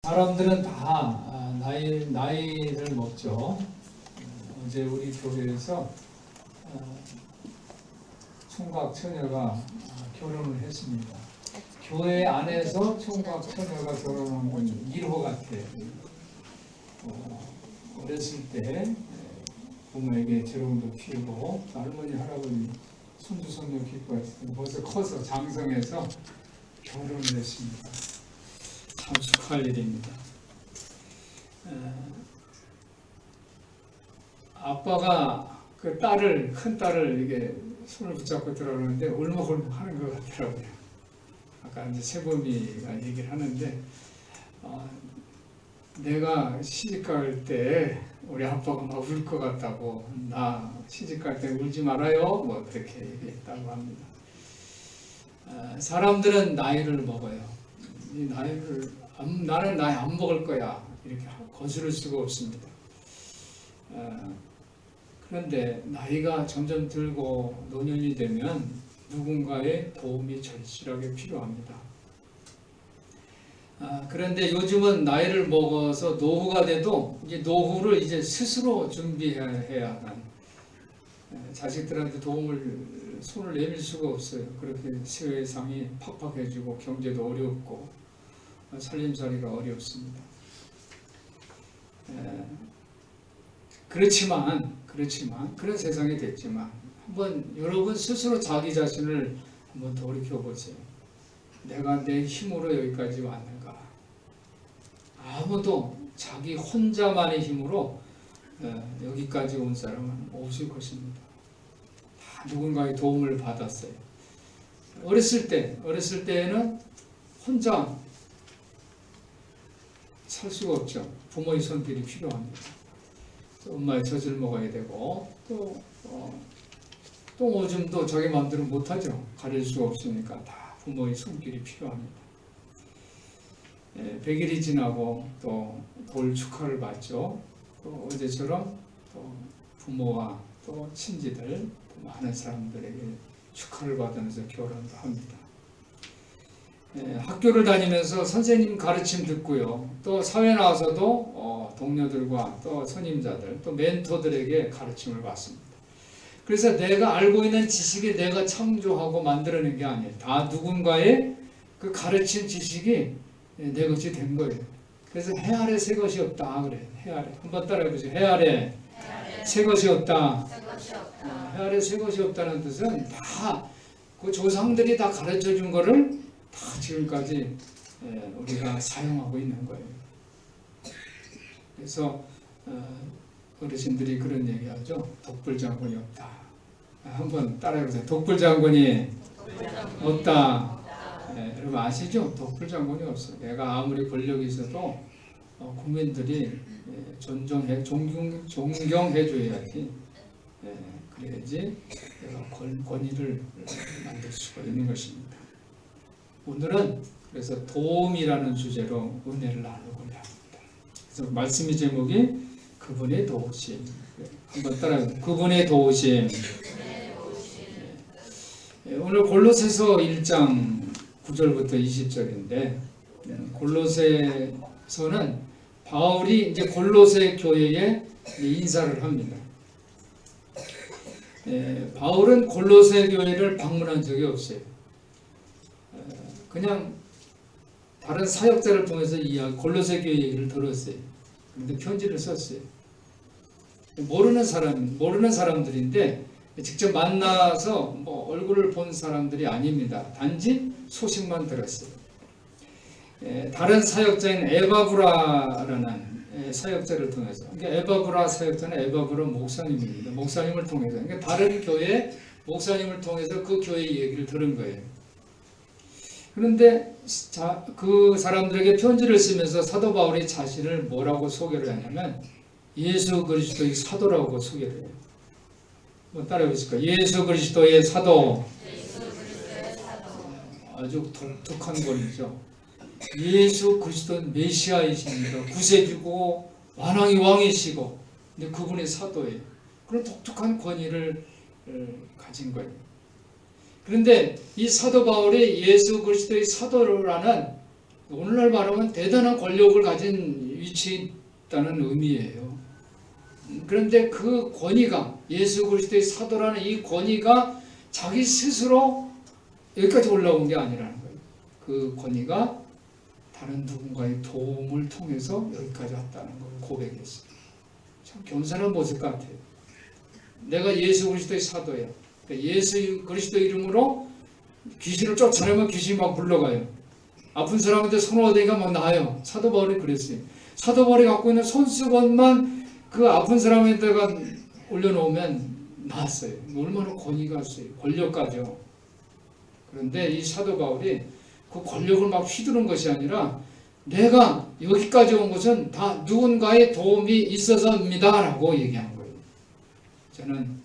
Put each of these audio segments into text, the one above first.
사람들은 다 나이를 먹죠. 어제 우리 교회에서 총각 처녀가 결혼을 했습니다. 교회 안에서 총각 처녀가 결혼한 건 1호 같아요. 어렸을 때 부모에게 재롱도 피우고 할머니, 할아버지, 손주, 손녀 기뻐했을 때 벌써 커서 장성해서 결혼을 했습니다. 참 축하할 일입니다. 아빠가 그 큰 딸을 이게 손을 붙잡고 들어오는데 울먹울먹 하는 것 같더라고요. 아까 이제 세범이가 얘기를 하는데, 내가 시집갈 때 우리 아빠가 막 울 것 같다고, 나 시집갈 때 울지 말아요, 뭐 그렇게 얘기했다고 합니다. 사람들은 나이를 먹어요. 이 나이를 나는 나이 안 먹을 거야 이렇게 거스를 수가 없습니다. 그런데 나이가 점점 들고 노년이 되면 누군가의 도움이 절실하게 필요합니다. 그런데 요즘은 나이를 먹어서 노후가 돼도 이제 노후를 이제 스스로 준비해야 하는, 자식들한테 도움을 손을 내밀 수가 없어요. 그렇게 세상이 팍팍해지고 경제도 어렵고 살림살이가 어렵습니다. 그렇지만 그런 세상이 됐지만 한번 여러분 스스로 자기 자신을 한번 돌이켜 보세요. 내가 내 힘으로 여기까지 왔는가? 아무도 자기 혼자만의 힘으로 여기까지 온 사람은 없을 것입니다. 다 누군가의 도움을 받았어요. 어렸을 때에는 혼자 살 수가 없죠. 부모의 손길이 필요합니다. 엄마의 젖을 먹어야 되고 또 오줌도 자기 마음대로 못하죠. 가릴 수 없으니까 다 부모의 손길이 필요합니다. 100일이 지나고 또 돌 축하를 받죠. 또 어제처럼 또 부모와 또 친지들, 또 많은 사람들에게 축하를 받으면서 결혼도 합니다. 학교를 다니면서 선생님 가르침 듣고요. 또 사회 나와서도 동료들과 또 선임자들, 또 멘토들에게 가르침을 받습니다. 그래서 내가 알고 있는 지식이 내가 창조하고 만들어낸 게 아니에요. 다 누군가의 그 가르친 지식이 내 것이 된 거예요. 그래서 해 아래 새 것이 없다 그래요. 해 아래 한번 따라해 보세요. 해 아래 새 것이 없다. 해 아래 새 것이 없다는 뜻은 다 그 조상들이 다 가르쳐 준 거를 다 지금까지 우리가 사용하고 있는 거예요. 그래서 어르신들이 그런 얘기하죠. 독불장군이 없다. 한번 따라해보세요. 독불장군이 없다. 여러분 아시죠? 독불장군이 없어요. 내가 아무리 권력이 있어도 국민들이 존경해 줘야지. 그래야지 내가 권위를 만들 수가 있는 것입니다. 오늘은 그래서 도움이라는 주제로 은혜를 나누고자 합니다. 그래서 말씀의 제목이 그분의 도우심. 한번 따라해보세요. 그분의 도우심. 오늘 골로새서 1장 9절부터 20절인데, 골로새서는 바울이 이제 골로새 교회에 인사를 합니다. 바울은 골로새 교회를 방문한 적이 없어요. 그냥 다른 사역자를 통해서 골로새 교회 얘기를 들었어요. 그런데 편지를 썼어요. 모르는 사람들인데 직접 만나서 뭐 얼굴을 본 사람들이 아닙니다. 단지 소식만 들었어요. 다른 사역자인 에바브라라는 사역자를 통해서, 그러니까 에바브라 사역자는 에바브라 목사님입니다. 목사님을 통해서, 그러니까 다른 교회 목사님을 통해서 그 교회 얘기를 들은 거예요. 그런데 그 사람들에게 편지를 쓰면서 사도 바울이 자신을 뭐라고 소개를 하냐면 예수 그리스도의 사도라고 소개를 해요. 뭐 따라해 보실까요? 예수 그리스도의 사도. 아주 독특한 권위죠. 예수 그리스도는 메시아이십니다. 구세주고 만왕의 왕이시고, 근데 그분의 사도예요. 그런 독특한 권위를 가진 거예요. 그런데 이 사도 바울이 예수 그리스도의 사도라는 오늘날 말하면 대단한 권력을 가진 위치에 있다는 의미예요. 그런데 그 권위가, 예수 그리스도의 사도라는 이 권위가 자기 스스로 여기까지 올라온 게 아니라는 거예요. 그 권위가 다른 누군가의 도움을 통해서 여기까지 왔다는 걸 고백했어요. 참 겸손한 모습 같아요. 내가 예수 그리스도의 사도야. 예수 그리스도 이름으로 귀신을 쫓아내면 귀신이 막 물러가요. 아픈 사람한테 손을 얻으니까 막 나아요. 사도 바울이 그랬어요. 사도 바울이 갖고 있는 손수건만 그 아픈 사람에다가 올려놓으면 나았어요. 얼마나 권위가 있어요. 권력가죠. 그런데 이 사도 바울이 그 권력을 막 휘두른 것이 아니라 내가 여기까지 온 것은 다 누군가의 도움이 있어서입니다 라고 얘기한 거예요. 저는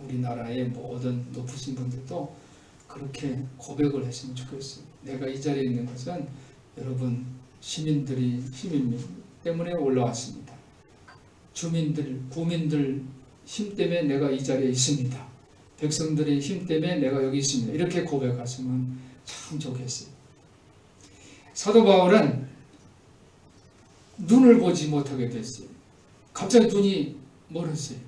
우리나라의 모든 높으신 분들도 그렇게 고백을 했으면 좋겠어요. 내가 이 자리에 있는 것은 여러분 시민들이 힘 때문에 올라왔습니다. 주민들, 구민들 힘 때문에 내가 이 자리에 있습니다. 백성들의 힘 때문에 내가 여기 있습니다. 이렇게 고백했으면 참 좋겠어요. 사도 바울은 눈을 보지 못하게 됐어요. 갑자기 눈이 멀었어요.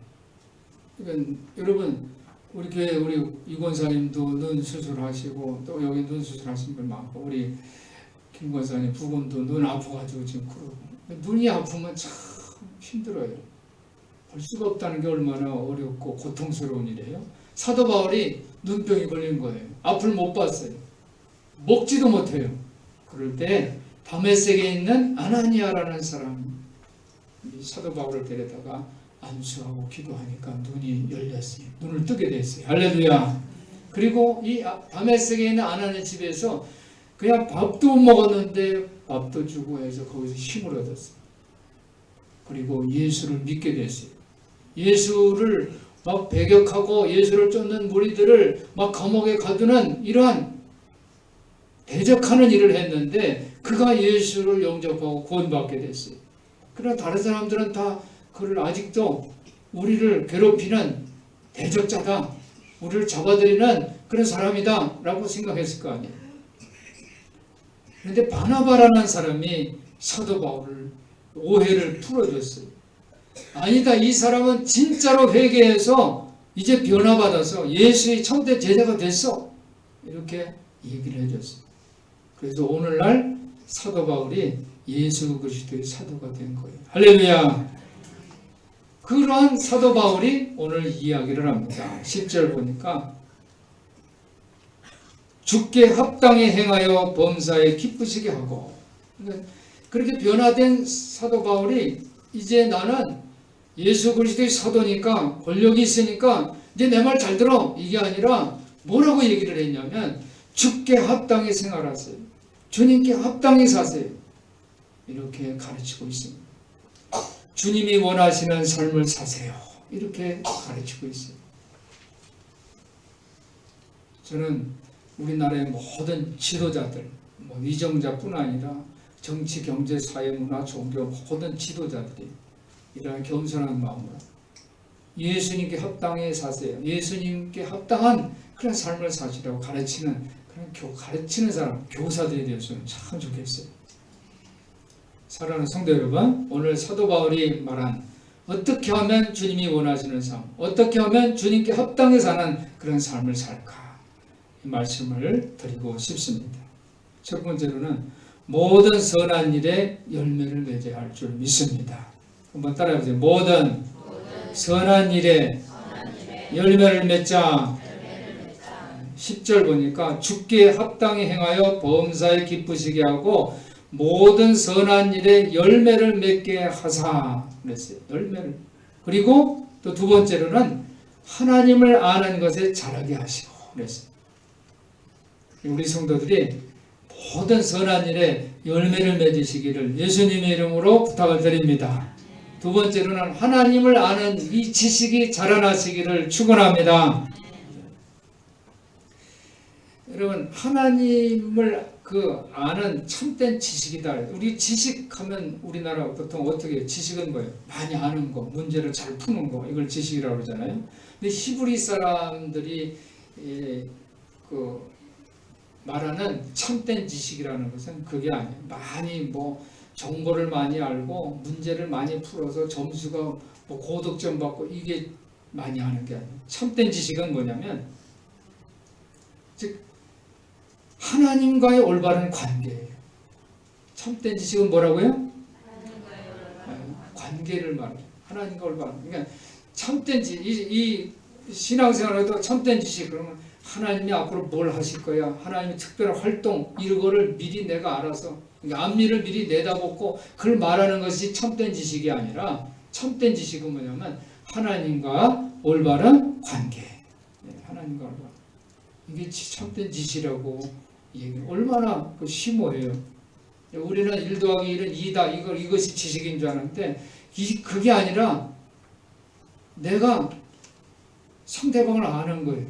그러니까 여러분 우리 교회 우리 이권사님도 눈 수술하시고 또 여기 눈 수술하신 분 많고 우리 김 권사님 부군도 눈 아파가지고 지금 그러고 눈이 아프면 참 힘들어요. 볼 수가 없다는 게 얼마나 어렵고 고통스러운 일이에요. 사도 바울이 눈병이 걸린 거예요. 앞을 못 봤어요. 먹지도 못해요. 그럴 때 다메섹에 있는 아나니아라는 사람이 사도 바울을 데려다가 안수하고 기도하니까 눈이 열렸어요. 눈을 뜨게 됐어요. 할렐루야. 그리고 이 다메섹에 있는 아나니아 집에서 그냥 밥도 못 먹었는데 밥도 주고 해서 거기서 힘을 얻었어요. 그리고 예수를 믿게 됐어요. 예수를 막 배격하고 예수를 쫓는 무리들을 막 감옥에 가두는 이러한 대적하는 일을 했는데 그가 예수를 영접하고 구원받게 됐어요. 그러나 다른 사람들은 다 그를 아직도 우리를 괴롭히는 대적자다, 우리를 잡아들이는 그런 사람이다 라고 생각했을 거 아니에요. 그런데 바나바라는 사람이 사도 바울을 오해를 풀어줬어요. 아니다, 이 사람은 진짜로 회개해서 이제 변화받아서 예수의 참된 제자가 됐어, 이렇게 얘기를 해줬어요. 그래서 오늘날 사도 바울이 예수 그리스도의 사도가 된 거예요. 할렐루야. 그러한 사도 바울이 오늘 이야기를 합니다. 10절 보니까 주께 합당히 행하여 범사에 기쁘시게 하고, 그렇게 변화된 사도 바울이 이제 나는 예수 그리스도의 사도니까 권력이 있으니까 이제 내 말 잘 들어, 이게 아니라 뭐라고 얘기를 했냐면 주께 합당히 생활하세요. 주님께 합당히 사세요. 이렇게 가르치고 있습니다. 주님이 원하시는 삶을 사세요. 이렇게 가르치고 있어요. 저는 우리나라의 모든 지도자들, 위정자뿐 아니라 정치, 경제, 사회, 문화, 종교 모든 지도자들이 이러한 겸손한 마음으로 예수님께 합당히 사세요. 예수님께 합당한 그런 삶을 사시라고 가르치는 그런 가르치는 사람, 교사들이 되었으면 참 좋겠어요. 사랑하는 성도 여러분, 오늘 사도 바울이 말한 어떻게 하면 주님이 원하시는 삶, 어떻게 하면 주님께 합당히 사는 그런 삶을 살까, 이 말씀을 드리고 싶습니다. 첫 번째로는 모든 선한 일에 열매를 맺어야 할 줄 믿습니다. 한번 따라해보세요. 모든 선한 일에 열매를 맺자. 10절 보니까 주께 합당히 행하여 범사에 기쁘시게 하고 모든 선한 일에 열매를 맺게 하사 그랬어요. 열매를. 그리고 또 두 번째로는 하나님을 아는 것에 자라게 하시고 그랬어요. 우리 성도들이 모든 선한 일에 열매를 맺으시기를 예수님의 이름으로 부탁을 드립니다. 두 번째로는 하나님을 아는 이 지식이 자라나시기를 축원합니다. 여러분, 하나님을 아는 참된 지식이다. 우리 지식하면 우리나라 보통 어떻게 해요? 지식은 뭐예요? 많이 아는 거, 문제를 잘 푸는 거, 이걸 지식이라고 그러잖아요. 근데 히브리 사람들이 말하는 참된 지식이라는 것은 그게 아니에요. 많이 뭐 정보를 많이 알고 문제를 많이 풀어서 점수가 뭐 고득점 받고 이게 많이 하는 게 아니에요. 참된 지식은 뭐냐면 즉 하나님과의 올바른 관계예요. 참된 지식은 뭐라고요? 관계를 말해요. 하나님과 올바른. 그러니까 참된 지식, 이 신앙생활에도 참된 지식 그러면 하나님이 앞으로 뭘 하실 거야? 하나님의 특별한 활동 이거를 미리 내가 알아서 그러니까 앞일을 미리 내다보고 그걸 말하는 것이 참된 지식이 아니라 참된 지식은 뭐냐면 하나님과 올바른 관계. 하나님과 올바른 이게 참된 지식이라고 얘기. 얼마나 심오해요. 우리는 1 더하기 1은 2다 이것이 지식인 줄 아는데 그게 아니라 내가 상대방을 아는 거예요.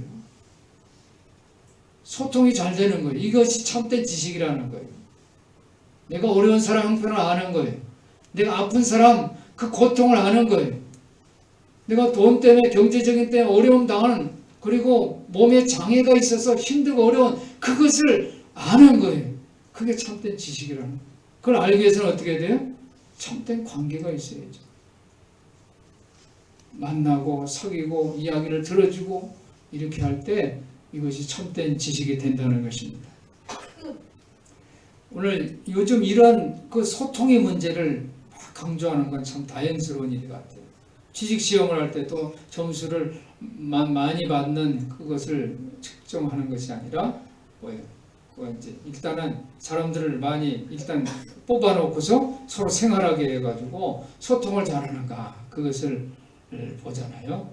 소통이 잘 되는 거예요. 이것이 참된 지식이라는 거예요. 내가 어려운 사람 형편을 아는 거예요. 내가 아픈 사람 그 고통을 아는 거예요. 내가 돈 때문에 경제적인 때문에 어려움 당하는 그리고 몸에 장애가 있어서 힘들고 어려운 그것을 아는 거예요. 그게 참된 지식이라는 거예요. 그걸 알기 위해서는 어떻게 돼요? 참된 관계가 있어야죠. 만나고 사귀고 이야기를 들어주고 이렇게 할 때 이것이 참된 지식이 된다는 것입니다. 오늘 요즘 이런 그 소통의 문제를 강조하는 건 참 다행스러운 일 같아요. 취직 시험을 할 때도 점수를 많이 받는 그것을 측정하는 것이 아니라 뭐예요? 이제 일단은 사람들을 많이 일단 뽑아놓고서 서로 생활하게 해가지고 소통을 잘하는가 그것을 보잖아요.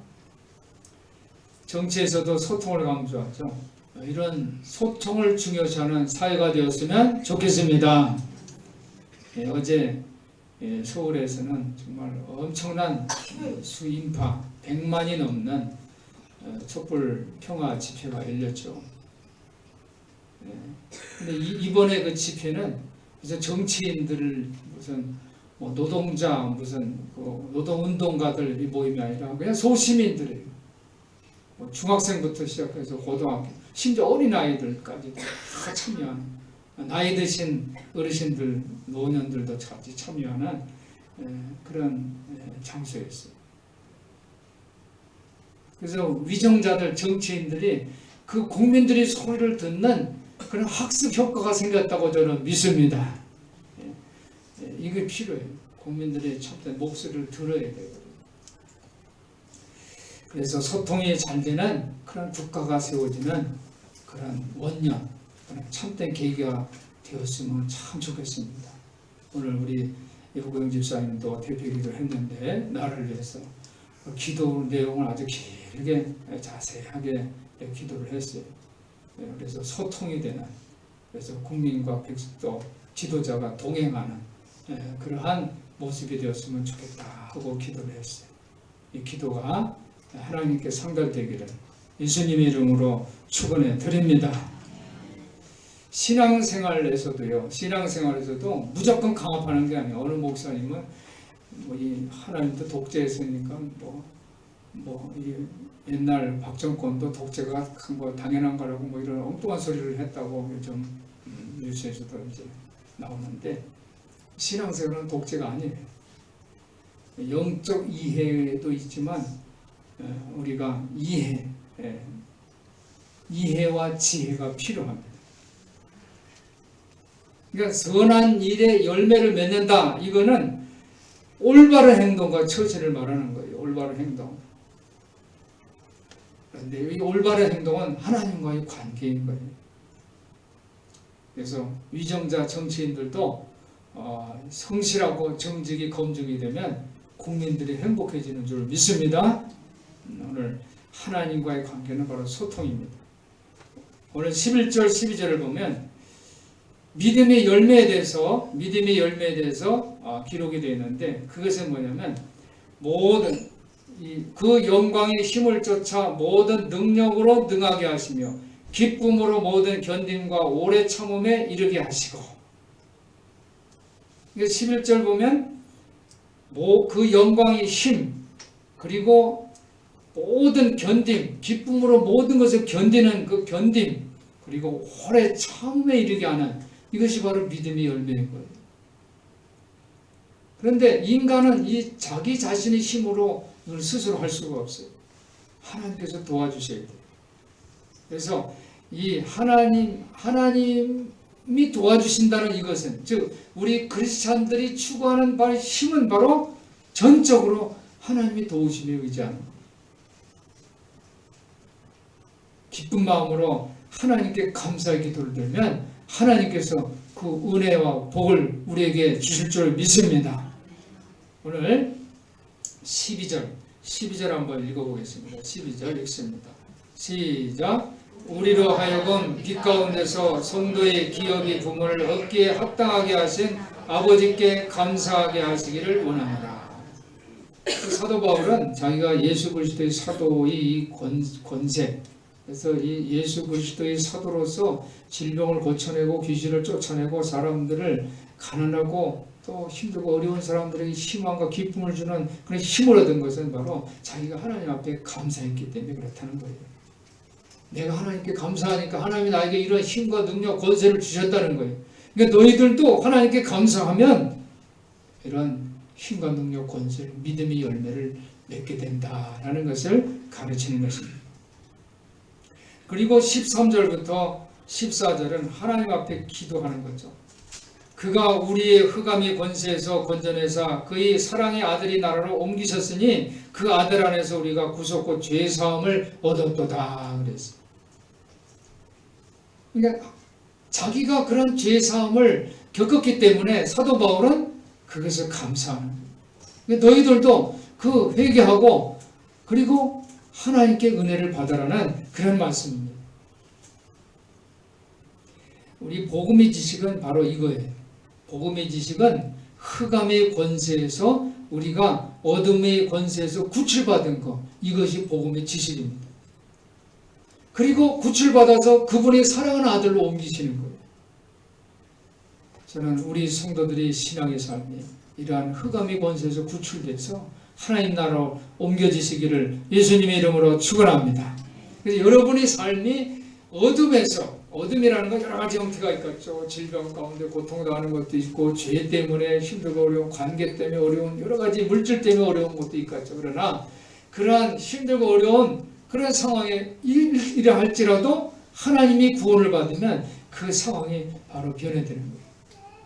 정치에서도 소통을 강조하죠. 이런 소통을 중요시하는 사회가 되었으면 좋겠습니다. 어제 서울에서는 정말 엄청난 수인파 100만이 넘는 촛불 평화 집회가 열렸죠. 근데 이번에 그 집회는 무슨 정치인들 무슨 뭐 노동자 무슨 그 노동운동가들 모임이 아니라 그냥 소시민들이에요. 뭐 중학생부터 시작해서 고등학교 심지어 어린아이들까지 다 참여하는 나이 드신 어르신들 노년들도 같이 참여하는 그런 장소였어요. 그래서 위정자들 정치인들이 그 국민들이 소리를 듣는 그런 학습 효과가 생겼다고 저는 믿습니다. 이게 필요해요. 국민들이 참된 목소리를 들어야 되거든요. 그래서 소통이 잘 되는 그런 국가가 세워지는 그런 원년, 그런 참된 계기가 되었으면 참 좋겠습니다. 오늘 우리 이호경 집사님도 대표기도를 했는데 나를 위해서 기도 내용을 아주 길게 자세하게 기도를 했어요. 그래서 소통이 되는, 그래서 국민과 백성도 지도자가 동행하는 그러한 모습이 되었으면 좋겠다 하고 기도를 했어요. 이 기도가 하나님께 상달되기를 예수님의 이름으로 축원해 드립니다. 신앙생활에서도 무조건 강압하는 게 아니에요. 어느 목사님은 이 하나님도 독재했으니까 이 옛날 박정권도 독재가 한 거 당연한 거라고 뭐 이런 엉뚱한 소리를 했다고 요즘 뉴스에서도 이제 나오는데 신앙생활은 독재가 아니에요. 영적 이해도 있지만 우리가 이해와 지혜가 필요합니다. 그러니까 선한 일에 열매를 맺는다. 이거는 올바른 행동과 처신을 말하는 거예요. 올바른 행동. 그런데 이 올바른 행동은 하나님과의 관계인 거예요. 그래서 위정자 정치인들도 성실하고 정직이 검증이 되면 국민들이 행복해지는 줄 믿습니다. 오늘 하나님과의 관계는 바로 소통입니다. 오늘 11절 12절을 보면 믿음의 열매에 대해서 기록이 되어 있는데 그것은 뭐냐면 모든 그 영광의 힘을 쫓아 모든 능력으로 능하게 하시며 기쁨으로 모든 견딤과 오래 참음에 이르게 하시고 11절 보면 그 영광의 힘 그리고 모든 견딤 기쁨으로 모든 것을 견디는 그 견딤 그리고 오래 참음에 이르게 하는 이것이 바로 믿음의 열매인 거예요. 그런데 인간은 이 자기 자신의 힘으로 이걸 스스로 할 수가 없어요. 하나님께서 도와주셔야 돼요. 그래서 이 하나님이 도와주신다는 이것은, 즉 우리 크리스찬들이 추구하는 바로 힘은 바로 전적으로 하나님이 도우심에 의지하는 거예요. 기쁜 마음으로 하나님께 감사의 기도를 들면 하나님께서 그 은혜와 복을 우리에게 주실 줄 믿습니다. 오늘 12절 한번 읽어보겠습니다. 12절 읽습니다. 시작. 우리로 하여금 빛 가운데서 성도의 기업이 부문을 얻기에 합당하게 하신 아버지께 감사하게 하시기를 원합니다. 사도 바울은 자기가 예수 그리스도의 사도의 권세, 그래서 이 예수 그리스도의 사도로서 질병을 고쳐내고 귀신을 쫓아내고 사람들을, 가난하고 또 힘들고 어려운 사람들에게 희망과 기쁨을 주는 그런 힘을 얻은 것은 바로 자기가 하나님 앞에 감사했기 때문에 그렇다는 거예요. 내가 하나님께 감사하니까 하나님이 나에게 이런 힘과 능력, 권세를 주셨다는 거예요. 그러니까 너희들도 하나님께 감사하면 이런 힘과 능력, 권세, 믿음의 열매를 맺게 된다라는 것을 가르치는 것입니다. 그리고 13절부터 14절은 하나님 앞에 기도하는 거죠. 그가 우리의 흑암의 권세에서 건져내사 그의 사랑의 아들이 나라로 옮기셨으니 그 아들 안에서 우리가 구속고 죄사함을 얻었도다 그랬어요. 그러니까 자기가 그런 죄사함을 겪었기 때문에 사도 바울은 그것을 감사하는 거예요. 그러니까 너희들도 그 회개하고 그리고 하나님께 은혜를 받으라는 그런 말씀입니다. 우리 복음의 지식은 바로 이거예요. 복음의 지식은 흑암의 권세에서 우리가 어둠의 권세에서 구출받은 것, 이것이 복음의 지식입니다. 그리고 구출받아서 그분의 사랑하는 아들로 옮기시는 거예요. 저는 우리 성도들이 신앙의 삶이 이러한 흑암의 권세에서 구출돼서 하나님 나라로 옮겨지시기를 예수님의 이름으로 축원합니다. 그래서 여러분의 삶이 어둠에서, 어둠이라는 건 여러 가지 형태가 있겠죠. 질병 가운데 고통당하는 것도 있고, 죄 때문에 힘들고 어려운, 관계 때문에 어려운, 여러 가지 물질 때문에 어려운 것도 있겠죠. 그러나 그러한 힘들고 어려운 그런 상황에 이라 할지라도 하나님이 구원을 받으면 그 상황이 바로 변해되는 거예요.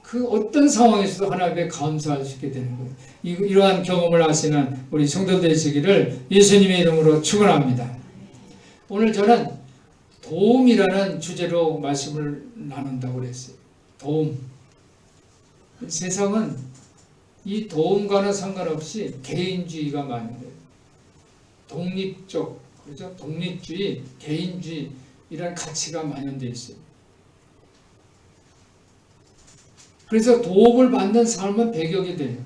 그 어떤 상황에서도 하나님께 감사할 수 있게 되는 거예요. 이러한 경험을 하시는 우리 성도들 되시기를 예수님의 이름으로 축원합니다. 오늘 저는 도움이라는 주제로 말씀을 나눈다고 그랬어요. 도움. 세상은 이 도움과는 상관없이 개인주의가 많은 거예요. 독립적, 그렇죠? 독립주의, 개인주의 이런 가치가 만연되어 있어요. 그래서 도움을 받는 삶은 배격이 돼요.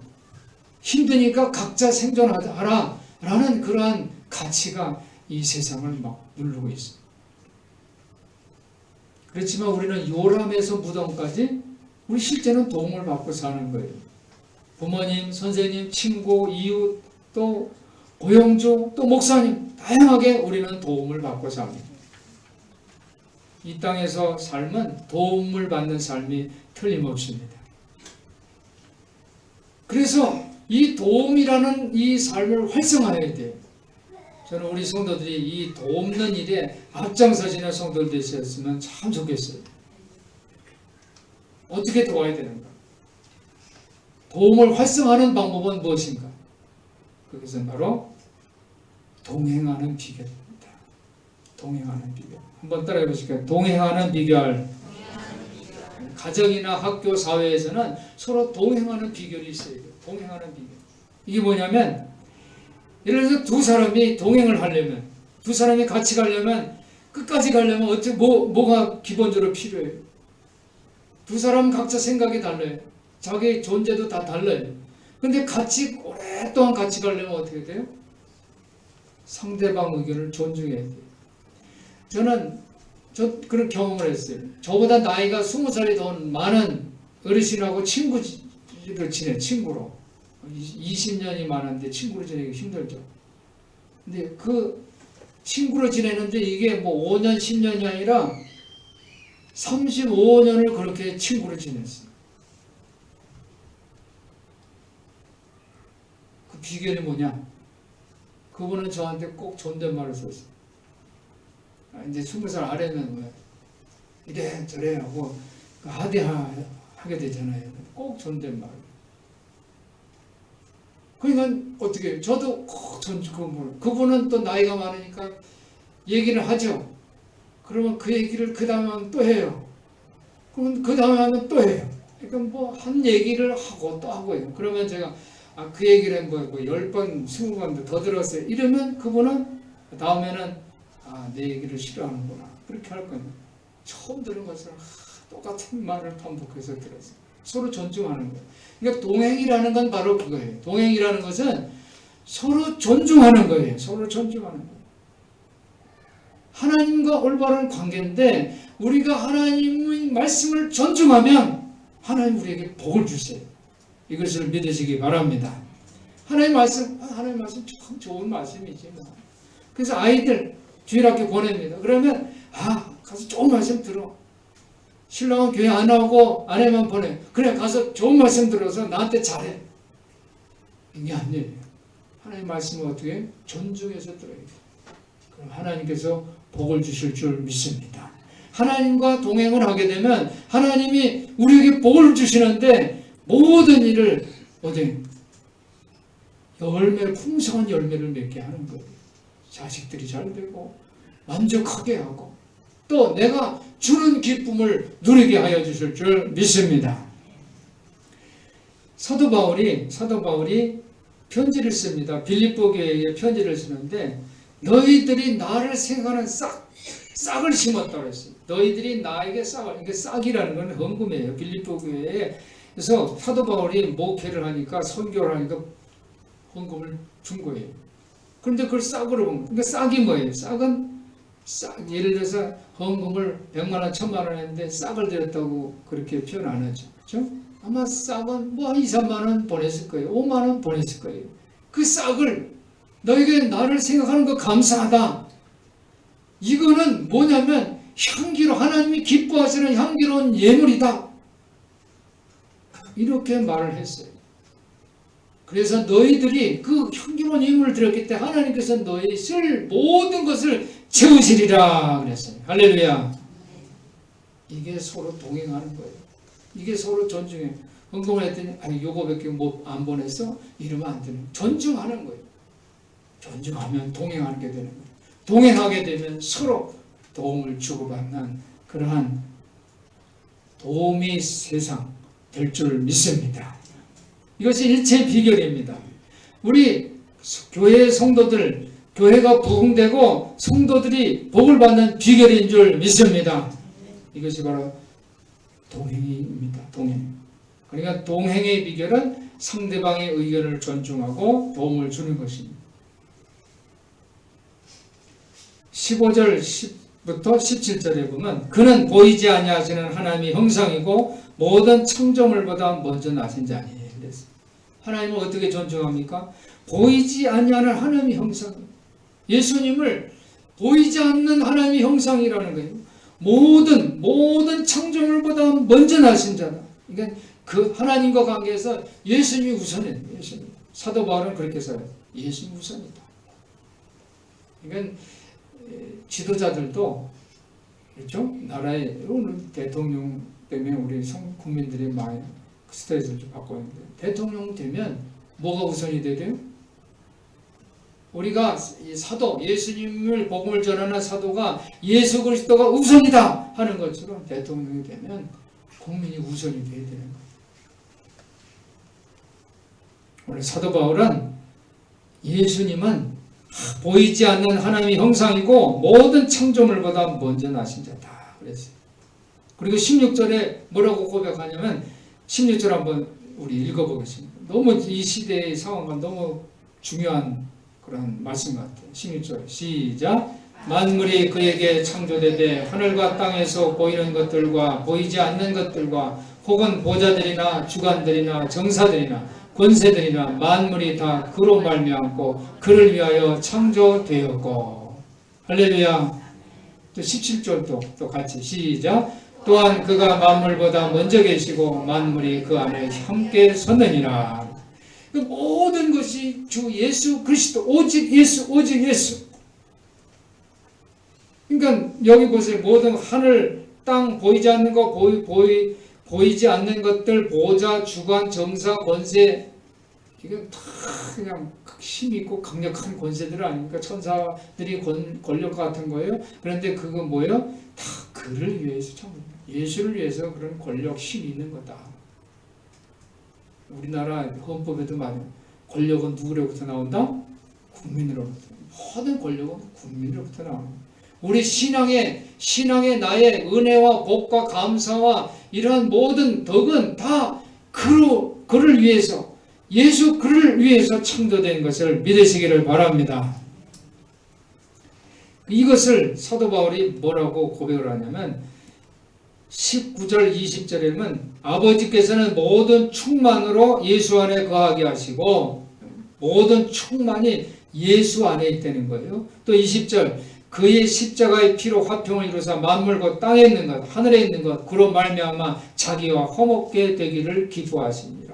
힘드니까 각자 생존하라 라는 그러한 가치가 이 세상을 막 누르고 있어요. 그렇지만 우리는 요람에서 무덤까지 우리 실제는 도움을 받고 사는 거예요. 부모님, 선생님, 친구, 이웃, 또 고용주, 또 목사님, 다양하게 우리는 도움을 받고 삽니다. 이 땅에서 삶은 도움을 받는 삶이 틀림없습니다. 그래서 이 도움이라는 이 삶을 활성화해야 돼요. 저는 우리 성도들이 이 돕는 일에 앞장서시는 성도들 되셨으면 참 좋겠어요. 어떻게 도와야 되는가? 도움을 활성화하는 방법은 무엇인가? 그것은 바로 동행하는 비결입니다. 동행하는 비결. 한번 따라해 보실까요? 동행하는 비결. 가정이나 학교, 사회에서는 서로 동행하는 비결이 있어야 돼요. 동행하는 비결. 이게 뭐냐면, 예를 들어서 두 사람이 동행을 하려면, 두 사람이 같이 가려면, 끝까지 가려면 어떻게 뭐가 기본적으로 필요해요? 두 사람 각자 생각이 달라요. 자기 존재도 다 달라요. 근데 같이 오랫동안 같이 가려면 어떻게 돼요? 상대방 의견을 존중해야 돼요. 저는 그런 경험을 했어요. 저보다 나이가 20살이 더 많은 어르신하고 친구를 지내, 친구로. 20년이 많은데 친구로 지내기 힘들죠. 근데 그 친구로 지내는데 이게 뭐 5년, 10년이 아니라 35년을 그렇게 친구로 지냈어요. 그 비결이 뭐냐? 그분은 저한테 꼭 존댓말을 썼어요. 이제 20살 아래면 뭐 이래 저래 하고 하게 되잖아요. 꼭 존댓말. 그러니까 어떻게 저도 꼭 그분은 또 나이가 많으니까 얘기를 하죠. 그러면 그 얘기를 그 다음에 하면 또 해요. 그러면 그 다음에 하면 또 해요. 그러니까 뭐 한 얘기를 하고 또 하고 해요. 그러면 제가 그 얘기를 뭐 10번, 20번 더 들었어요. 이러면 그분은 다음에는 내 얘기를 싫어하는구나. 그렇게 할 거예요. 처음 들은 것을 똑같은 말을 반복해서 들었어요. 서로 존중하는 거예요. 그러니까 동행이라는 건 바로 그거예요. 동행이라는 것은 서로 존중하는 거예요. 서로 존중하는 거예요. 하나님과 올바른 관계인데 우리가 하나님의 말씀을 존중하면 하나님 우리에게 복을 주세요. 이것을 믿으시기 바랍니다. 하나님 말씀 참 좋은 말씀이지. 그래서 아이들 주일학교 보냅니다. 그러면 가서 좋은 말씀 들어. 신랑은 교회 안 나오고 아내만 보내. 그래 가서 좋은 말씀 들어서 나한테 잘해. 이게 아니에요. 하나님 말씀을 어떻게 존중해서 들어야 돼요. 그럼 하나님께서 복을 주실 줄 믿습니다. 하나님과 동행을 하게 되면 하나님이 우리에게 복을 주시는데 모든 일을 풍성한 열매를 맺게 하는 거예요. 자식들이 잘 되고 만족하게 하고 또 내가 주는 기쁨을 누리게 하여 주실 줄 믿습니다. 사도 바울이 편지를 씁니다. 빌립보 교회에 편지를 쓰는데 너희들이 나를 생각하는 싹을 심었다고 그랬어요. 너희들이 나에게 싹을, 이게 싹이라는 건 헌금이에요. 빌립보 교회에. 그래서 사도 바울이 목회를 하니까 선교를 하니까 헌금을 준 거예요. 그런데 그걸 싹으로 본 거예요. 그러니까 싹이 뭐예요? 싹은 예를 들어서 헌금을 100만 원, 1000만 원 했는데 싹을 드렸다고 그렇게 표현 안 하죠. 그렇죠? 아마 싹은 뭐 한 2, 3만 원 보냈을 거예요. 5만 원 보냈을 거예요. 그 싹을 너에게 나를 생각하는 거 감사하다. 이거는 뭐냐면 하나님이 기뻐하시는 향기로운 예물이다. 이렇게 말을 했어요. 그래서 너희들이 그 향기로운 예물을 드렸기 때문에 하나님께서 너희 쓸 모든 것을 채우시리라 그랬어요. 할렐루야. 이게 서로 동행하는 거예요. 이게 서로 존중해. 헌금을 했더니 요거밖에 안 보냈어? 이러면 안 되는 거예요. 존중하는 거예요. 존중하면 동행하게 되는 거예요. 동행하게 되면 서로 도움을 주고받는 그러한 도움이 세상 될 줄 믿습니다. 이것이 일체의 비결입니다. 우리 교회 성도들, 교회가 부흥되고 성도들이 복을 받는 비결인 줄 믿습니다. 이것이 바로 동행입니다. 동행. 그러니까 동행의 비결은 상대방의 의견을 존중하고 도움을 주는 것입니다. 15절부터 17절에 보면 그는 보이지 아니하시는 하나님의 형상이고 모든 창조물보다 먼저 나신 자니에요. 하나님을 어떻게 존중합니까? 보이지 아니하는 하나님의 형상. 예수님을 보이지 않는 하나님의 형상이라는 거예요. 모든 창조물보다 먼저 나신 자다. 그러니까 그 하나님과 관계에서 예수님이 우선이에요. 예수님. 사도 바울은 그렇게 써요. 예수님 우선이다. 그러니까 지도자들도 그렇죠? 나라의 대통령 때문에 우리 국민들이 많이 스트레스를 좀 받고 있는데 대통령 되면 뭐가 우선이 돼요? 우리가 사도 예수님을 복음을 전하는 사도가 예수 그리스도가 우선이다 하는 것처럼 대통령이 되면 국민이 우선이 돼야 되는 거예요. 오늘 사도 바울은 예수님은 보이지 않는 하나님의 형상이고 모든 창조물보다 먼저 나신 자다 그랬어요. 그리고 16절에 뭐라고 고백하냐면 16절 한번 우리 읽어보겠습니다. 너무 이 시대의 상황과 너무 중요한 그런 말씀 같아요. 16절 시작. 만물이 그에게 창조되되 하늘과 땅에서 보이는 것들과 보이지 않는 것들과 혹은 보좌들이나 주관들이나 정사들이나 권세들이나 만물이 다 그로 말미암고 그를 위하여 창조되었고. 할렐루야. 또 17절도 또 같이 시작. 또한 그가 만물보다 먼저 계시고 만물이 그 안에 함께 섰느니라. 그 모든 것이 주 예수 그리스도, 오직 예수, 오직 예수. 그러니까 여기 보세요. 모든 하늘, 땅, 보이지 않는 것, 보이지 않는 것들, 보좌, 주관, 정사, 권세, 이건 다 그냥 힘 있고 강력한 권세들 아닙니까? 천사들이 권력 같은 거예요. 그런데 그건 뭐예요? 다 그를 위해서, 참 예수를 위해서 그런 권력, 힘이 있는 거다. 우리나라 헌법에도 말해요. 권력은 누구로부터 나온다? 국민으로부터. 모든 권력은 국민으로부터 나옵니다. 우리 신앙의 나의 은혜와 복과 감사와 이러한 모든 덕은 다 그를 위해서, 예수 그를 위해서 창조된 것을 믿으시기를 바랍니다. 이것을 사도 바울이 뭐라고 고백을 하냐면 19절 20절에 보면 아버지께서는 모든 충만으로 예수 안에 거하게 하시고, 모든 충만이 예수 안에 있다는 거예요. 또 20절 그의 십자가의 피로 화평을 이루사 만물과 땅에 있는 것, 하늘에 있는 것, 그로 말미암아 자기와 화목게 되기를 기뻐하십니다.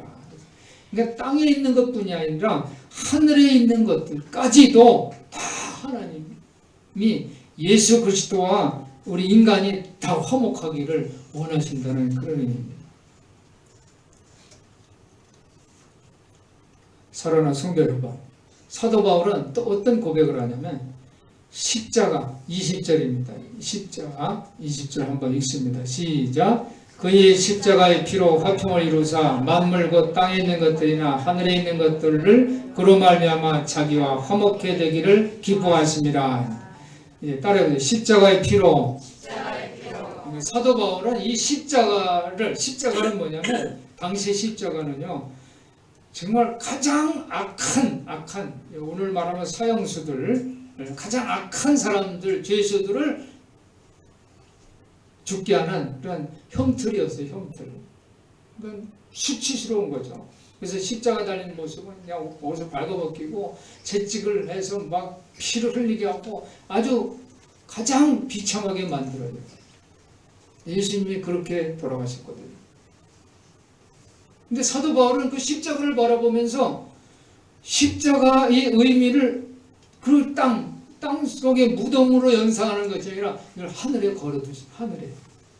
그러니까 땅에 있는 것뿐이 아니라 하늘에 있는 것들까지도 다 하나님이 예수 그리스도와 우리 인간이 다 화목하기를 원하신다는 그런 의미입니다. 사랑하는 성도 여러분, 사도 바울은 또 어떤 고백을 하냐면 십자가 20절입니다. 십자가 20절 한번 읽습니다. 시작. 그의 십자가의 피로 화평을 이루사 만물 곧 땅에 있는 것들이나 하늘에 있는 것들을 그로 말미암아 자기와 화목해 되기를 기뻐하십니다. 따라해보세요. 십자가의 피로. 사도 바울은 이 십자가는 뭐냐면 당시 십자가는요 정말 가장 악한 오늘 말하면 사형수들, 가장 악한 사람들, 죄수들을 죽게 하는 그런 형틀이었어요. 형틀. 그건 수치스러운 거죠. 그래서 십자가 달린 모습은 그냥 옷을 발가벗기고 채찍을 해서 막 피를 흘리게 하고 아주 가장 비참하게 만들어요. 예수님이 그렇게 돌아가셨거든요. 근데 사도 바울은 그 십자가를 바라보면서 십자가의 의미를 그 땅 속의 무덤으로 연상하는 것이 아니라 이걸 하늘에 걸어두시, 하늘에.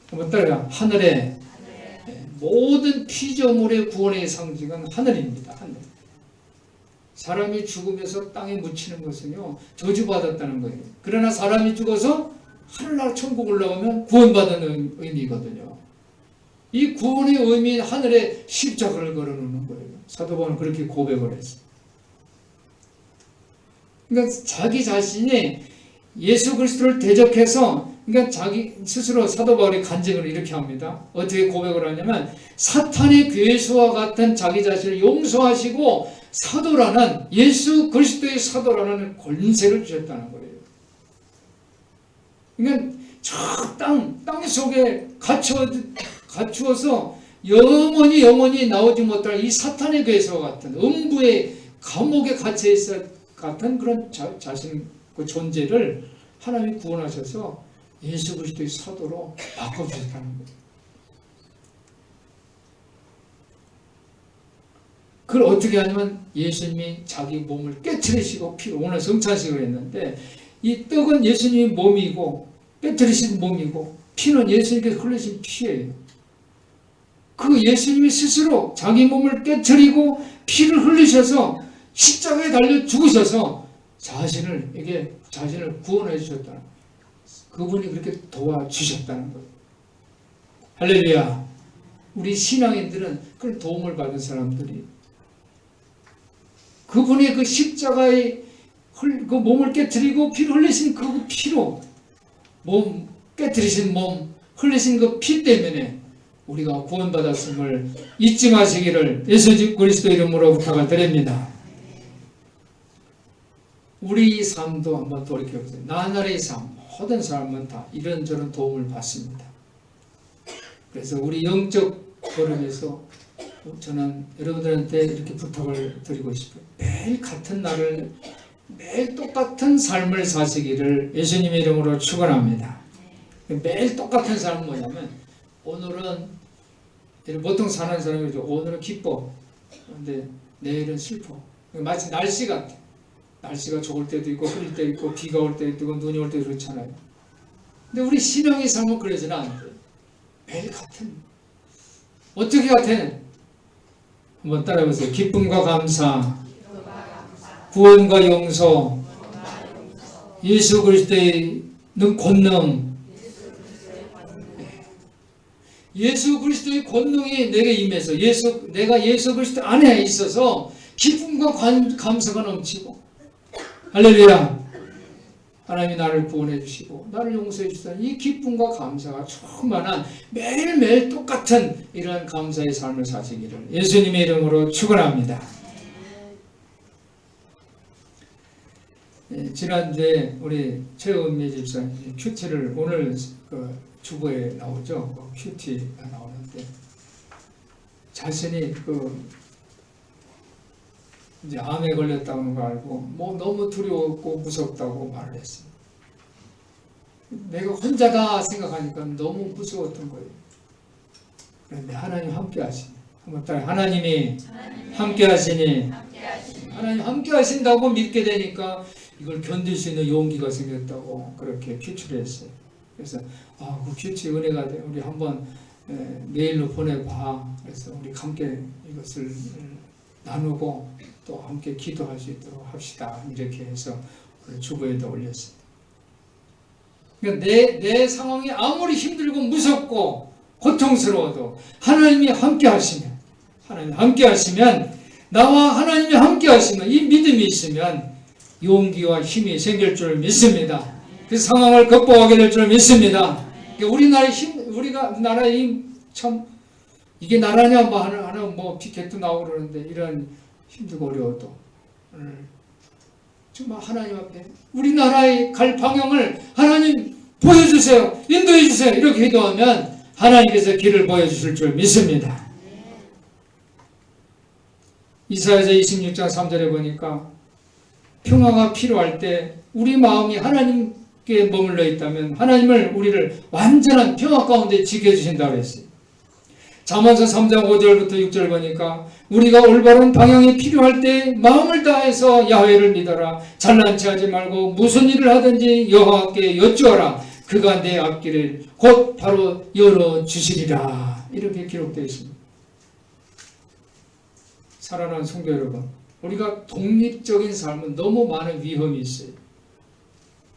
한번 따라가. 하늘에. 모든 피조물의 구원의 상징은 하늘입니다. 하늘. 사람이 죽으면서 땅에 묻히는 것은요 저주받았다는 거예요. 그러나 사람이 죽어서 하늘나라 천국 올라오면 구원받은 의미거든요. 이 구원의 의미인 하늘에 십자가를 걸어놓는 거예요. 사도 바울은 그렇게 고백을 했어요. 그러니까 자기 자신이 예수 그리스도를 대적해서, 그러니까 자기 스스로 사도 바울이 간증을 이렇게 합니다. 어떻게 고백을 하냐면 사탄의 괴수와 같은 자기 자신을 용서하시고 사도라는, 예수 그리스도의 사도라는 권세를 주셨다는 거예요. 그러니까 저 땅 속에 갇추어서 영원히 나오지 못할 이 사탄의 괴수와 같은 음부의 감옥에 갇혀 있어 같은 그런 자신 그 존재를 하나님이 구원하셔서 예수 그리스도의 사도로 바꿔주셨다는 거예요. 그걸 어떻게 하냐면 예수님이 자기 몸을 깨트리시고 피로, 오늘 성찬식을 했는데 이 떡은 예수님의 몸이고 깨트리신 몸이고 피는 예수님께서 흘리신 피예요. 그 예수님이 스스로 자기 몸을 깨트리고 피를 흘리셔서 십자가에 달려 죽으셔서 자신을 구원해 주셨다는 거예요. 그분이 그렇게 도와주셨다는 거예요. 할렐루야. 우리 신앙인들은 그런 도움을 받은 사람들이 그분의 그 십자가에 그 몸을 깨트리고 피를 흘리신 그 피로, 몸 깨트리신 몸 흘리신 그 피 때문에 우리가 구원받았음을 잊지 마시기를 예수 그리스도 이름으로 부탁을 드립니다. 우리 삶도 한번 돌이켜보세요. 나날의 삶, 모든 사람은 다 이런저런 도움을 받습니다. 그래서 우리 영적 걸음에서 저는 여러분들한테 이렇게 부탁을 드리고 싶어요. 매일 같은 날을, 매일 똑같은 삶을 사시기를 예수님의 이름으로 축원합니다. 매일 똑같은 삶은 뭐냐면 오늘은 보통 사는 사람이 오늘은 기뻐. 근데 내일은 슬퍼. 마치 날씨 같아. 날씨가 좋을 때도 있고 흐릴 때도 있고 비가 올 때도 있고 눈이 올 때도 그렇잖아요. 근데 우리 신앙의 삶은 그러지는 않대. 매일 같은. 어떻게 같아? 한번 따라해보세요. 기쁨과 감사, 구원과 용서, 예수 그리스도의 권능. 예수 그리스도의 권능이 내게 임해서 내가 예수 그리스도 안에 있어서 기쁨과 감사가 넘치고, 할렐루야. 하나님이 나를 구원해 주시고 나를 용서해 주시다는 이 기쁨과 감사가 충만한 매일매일 똑같은 이런 감사의 삶을 사시기를 예수님의 이름으로 축원합니다. 지난주에 우리 최은미 집사님 큐티를 오늘 주보에 나오죠. 큐티가 나오는데 자신이 이제 암에 걸렸다는 거 알고 뭐 너무 두려웠고 무섭다고 말을 했어요. 내가 혼자다 생각하니까 너무 무서웠던 거예요. 그런데 하나님 함께 하시니 한번 따라 하나님이 함께 하시니 하나님 함께 하신다고 믿게 되니까 이걸 견딜 수 있는 용기가 생겼다고 그렇게 큐티를 했어요. 그래서 그 큐티 은혜가 돼. 우리 한번 메일로 보내봐. 그래서 우리 함께 이것을 나누고 또 함께 기도할 수 있도록 합시다. 이렇게 해서 주보에도 올렸습니다. 그러니까 내 상황이 아무리 힘들고 무섭고 고통스러워도 하나님이 함께 하시면, 하나님이 함께 하시면, 나와 하나님이 함께 하시면, 이 믿음이 있으면 용기와 힘이 생길 줄 믿습니다. 그 상황을 극복하게 될 줄 믿습니다. 우리가 나라의 참 이게 나라냐 뭐 피켓도 나오고 그러는데 이런 힘들고 어려워도 정말 하나님 앞에 우리나라의 갈 방향을 하나님 보여주세요. 인도해 주세요. 이렇게 기도하면 하나님께서 길을 보여주실 줄 믿습니다. 이사야서 26장 3절에 보니까 평화가 필요할 때 우리 마음이 하나님께 머물러 있다면 하나님을 우리를 완전한 평화 가운데 지켜주신다고 했어요. 잠언서 3장 5절부터 6절 보니까 우리가 올바른 방향이 필요할 때 마음을 다해서 야훼를 믿어라. 잘난 체하지 말고 무슨 일을 하든지 여호와께 여쭈어라. 그가 내 앞길을 곧 바로 열어주시리라. 이렇게 기록되어 있습니다. 사랑하는 성도 여러분, 우리가 독립적인 삶은 너무 많은 위험이 있어요.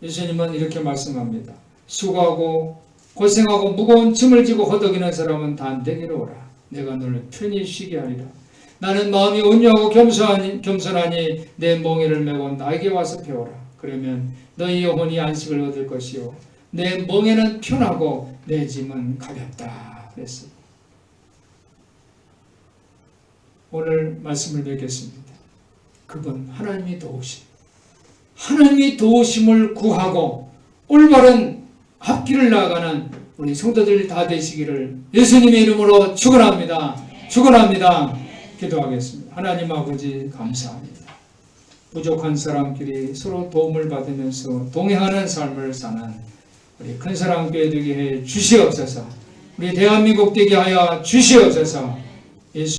예수님은 이렇게 말씀합니다. 수고하고 고생하고 무거운 짐을 지고 허덕이는 사람은 다 내게로 오라. 내가 너를 편히 쉬게 하리라. 나는 마음이 온유하고 겸손하니 내 멍에를 메고 나에게 와서 배워라. 그러면 너희 영혼이 안식을 얻을 것이요 내 멍에는 편하고 내 짐은 가볍다. 그랬어요. 오늘 말씀을 맺겠습니다. 그건 하나님이 도우심을 구하고 올바른 앞길을 나아가는 우리 성도들 다 되시기를 예수님의 이름으로 축원합니다. 축원합니다. 기도하겠습니다. 하나님 아버지 감사합니다. 부족한 사람끼리 서로 도움을 받으면서 동행하는 삶을 사는 우리 큰사랑교회 되게 해 주시옵소서. 우리 대한민국 되게 하여 주시옵소서.